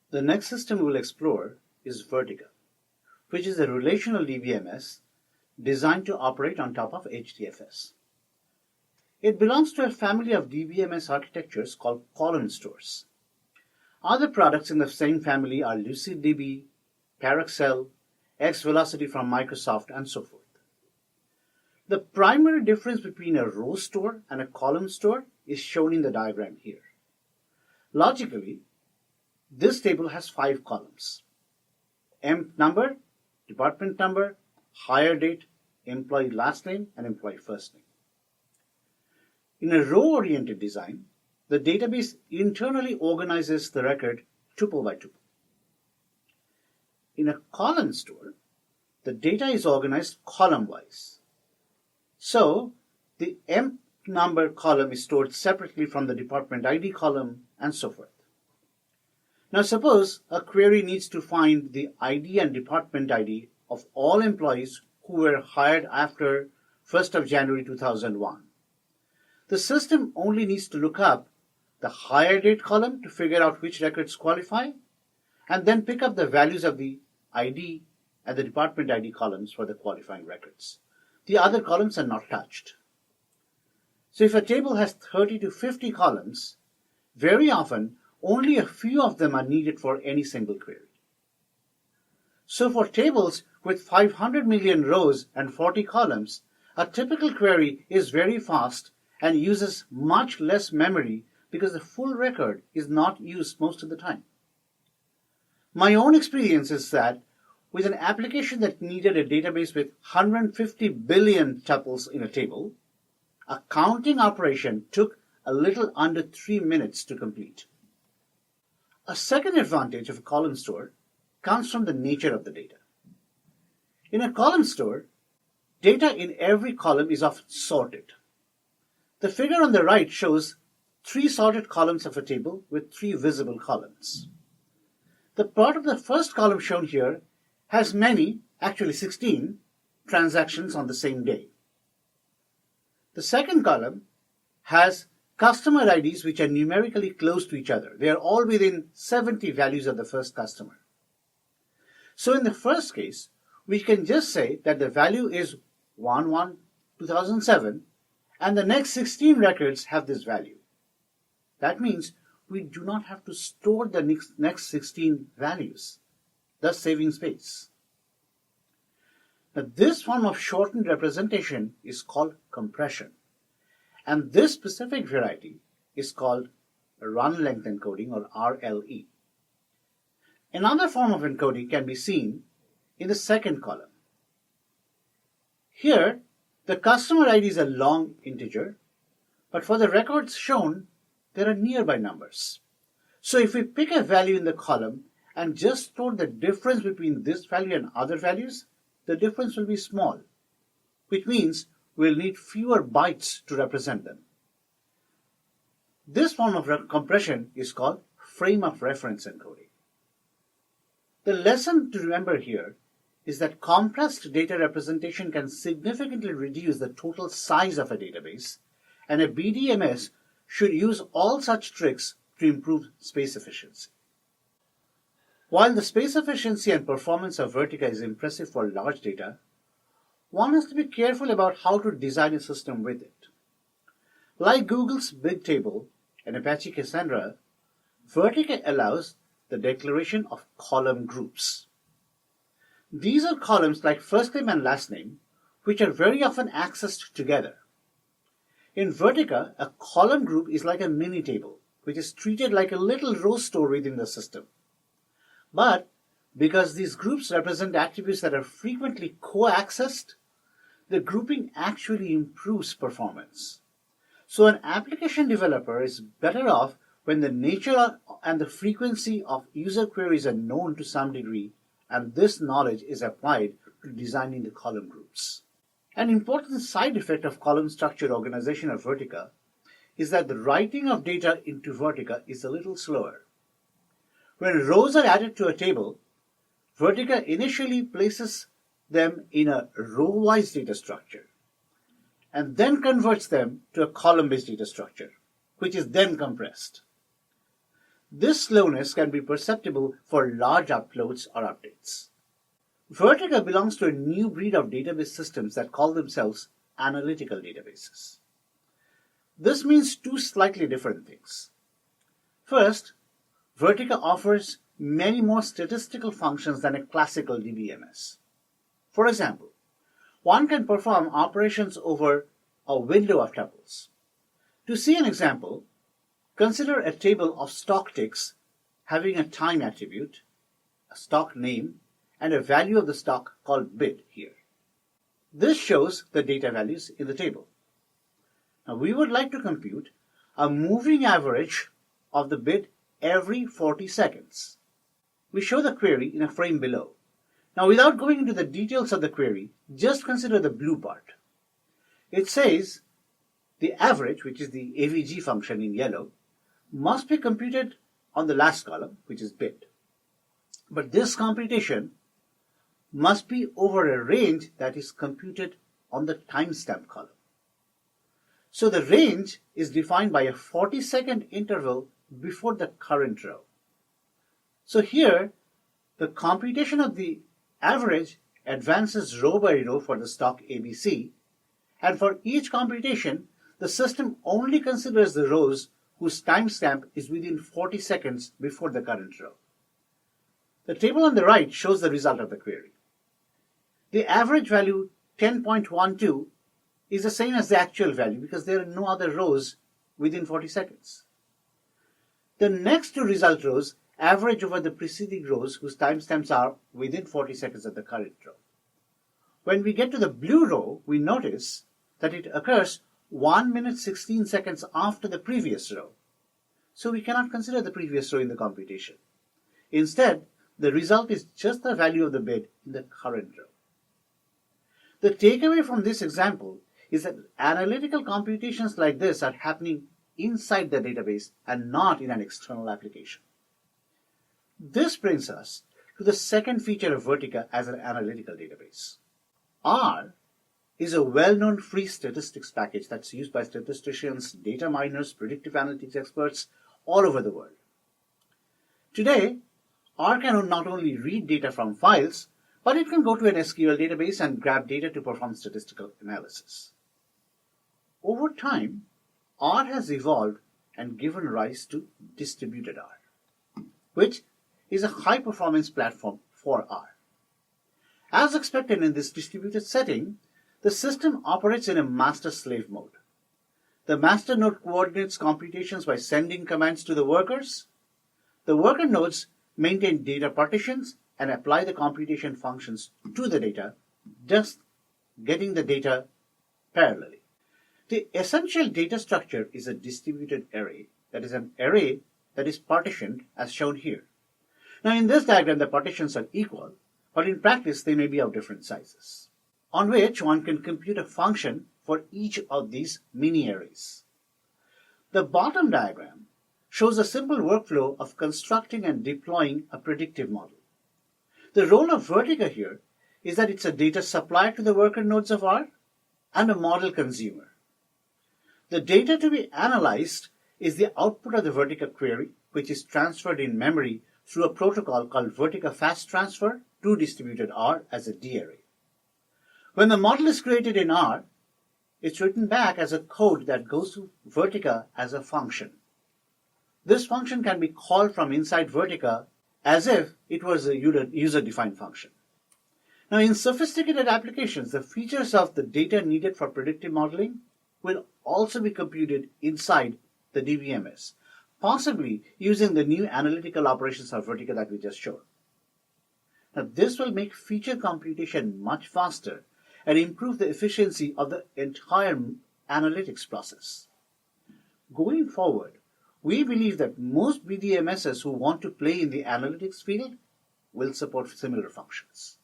The next system we will explore is Vertica, which is a relational DBMS designed to operate on top of HDFS. It belongs to a family of DBMS architectures called column stores. Other products in the same family are LucidDB, Paraxel, XVelocity from Microsoft, and so forth. The primary difference between a row store and a column store is shown in the diagram here. Logically, this table has 5 columns: emp number, department number, hire date, employee last name, and employee first name. In a row-oriented design, the database internally organizes the record tuple by tuple. In a column store, the data is organized column-wise. So, the emp number column is stored separately from the department ID column, and so forth. Now suppose a query needs to find the ID and department ID of all employees who were hired after 1st of January 2001. The system only needs to look up the hire date column to figure out which records qualify, and then pick up the values of the ID and the department ID columns for the qualifying records. The other columns are not touched. So if a table has 30 to 50 columns, very often only a few of them are needed for any single query. So for tables with 500 million rows and 40 columns, a typical query is very fast and uses much less memory because the full record is not used most of the time. My own experience is that with an application that needed a database with 150 billion tuples in a table, a counting operation took a little under 3 minutes to complete. A second advantage of a column store comes from the nature of the data. In a column store, data in every column is often sorted. The figure on the right shows 3 sorted columns of a table with 3 visible columns. The part of the first column shown here has many, actually 16, transactions on the same day. The second column has customer IDs which are numerically close to each other. They are all within 70 values of the first customer. So in the first case, we can just say that the value is 1/1/2007 and the next 16 records have this value. That means we do not have to store the next 16 values, thus saving space. Now, this form of shortened representation is called compression, and this specific variety is called run length encoding, or RLE. Another form of encoding can be seen in the second column. Here, the customer ID is a long integer, but for the records shown, there are nearby numbers. So if we pick a value in the column and just store the difference between this value and other values, the difference will be small, which means we'll need fewer bytes to represent them. This form of compression is called frame of reference encoding. The lesson to remember here is that compressed data representation can significantly reduce the total size of a database, and a BDMS should use all such tricks to improve space efficiency. While the space efficiency and performance of Vertica is impressive for large data, one has to be careful about how to design a system with it. Like Google's Bigtable and Apache Cassandra, Vertica allows the declaration of column groups. These are columns like first name and last name, which are very often accessed together. In Vertica, a column group is like a mini table, which is treated like a little row store within the system. But because these groups represent attributes that are frequently co-accessed, the grouping actually improves performance. So an application developer is better off when the nature and the frequency of user queries are known to some degree, and this knowledge is applied to designing the column groups. An important side effect of column structure organization of Vertica is that the writing of data into Vertica is a little slower. When rows are added to a table, Vertica initially places them in a row-wise data structure and then converts them to a column-based data structure, which is then compressed. This slowness can be perceptible for large uploads or updates. Vertica belongs to a new breed of database systems that call themselves analytical databases. This means two slightly different things. First, Vertica offers many more statistical functions than a classical DBMS. For example, one can perform operations over a window of tuples. To see an example, consider a table of stock ticks having a time attribute, a stock name, and a value of the stock called bid here. This shows the data values in the table. Now we would like to compute a moving average of the bid every 40 seconds. We show the query in a frame below. Now without going into the details of the query, just consider the blue part. It says the average, which is the AVG function in yellow, must be computed on the last column, which is bid. But this computation must be over a range that is computed on the timestamp column. So the range is defined by a 40-second interval before the current row. So here, the computation of the average advances row by row for the stock ABC, and for each computation, the system only considers the rows whose timestamp is within 40 seconds before the current row. The table on the right shows the result of the query. The average value 10.12 is the same as the actual value because there are no other rows within 40 seconds. The next two result rows average over the preceding rows whose timestamps are within 40 seconds of the current row. When we get to the blue row, we notice that it occurs 1 minute 16 seconds after the previous row. So we cannot consider the previous row in the computation. Instead, the result is just the value of the bid in the current row. The takeaway from this example is that analytical computations like this are happening inside the database and not in an external application. This brings us to the second feature of Vertica as an analytical database. R is a well-known free statistics package that's used by statisticians, data miners, predictive analytics experts all over the world. Today, R can not only read data from files, but it can go to an SQL database and grab data to perform statistical analysis. Over time, R has evolved and given rise to distributed R, which is a high-performance platform for R. As expected in this distributed setting, the system operates in a master-slave mode. The master node coordinates computations by sending commands to the workers. The worker nodes maintain data partitions and apply the computation functions to the data, just getting the data parallelly. The essential data structure is a distributed array, that is an array that is partitioned as shown here. Now in this diagram the partitions are equal, but in practice they may be of different sizes, on which one can compute a function for each of these mini arrays. The bottom diagram shows a simple workflow of constructing and deploying a predictive model. The role of Vertica here is that it's a data supplier to the worker nodes of R and a model consumer. The data to be analyzed is the output of the Vertica query, which is transferred in memory through a protocol called Vertica Fast Transfer to distributed R as a D array. When the model is created in R, it's written back as a code that goes to Vertica as a function. This function can be called from inside Vertica as if it was a user-defined function. Now, in sophisticated applications, the features of the data needed for predictive modeling will also be computed inside the DBMS, possibly using the new analytical operations of Vertica that we just showed. Now, this will make feature computation much faster and improve the efficiency of the entire analytics process. Going forward, we believe that most BDMSs who want to play in the analytics field will support similar functions.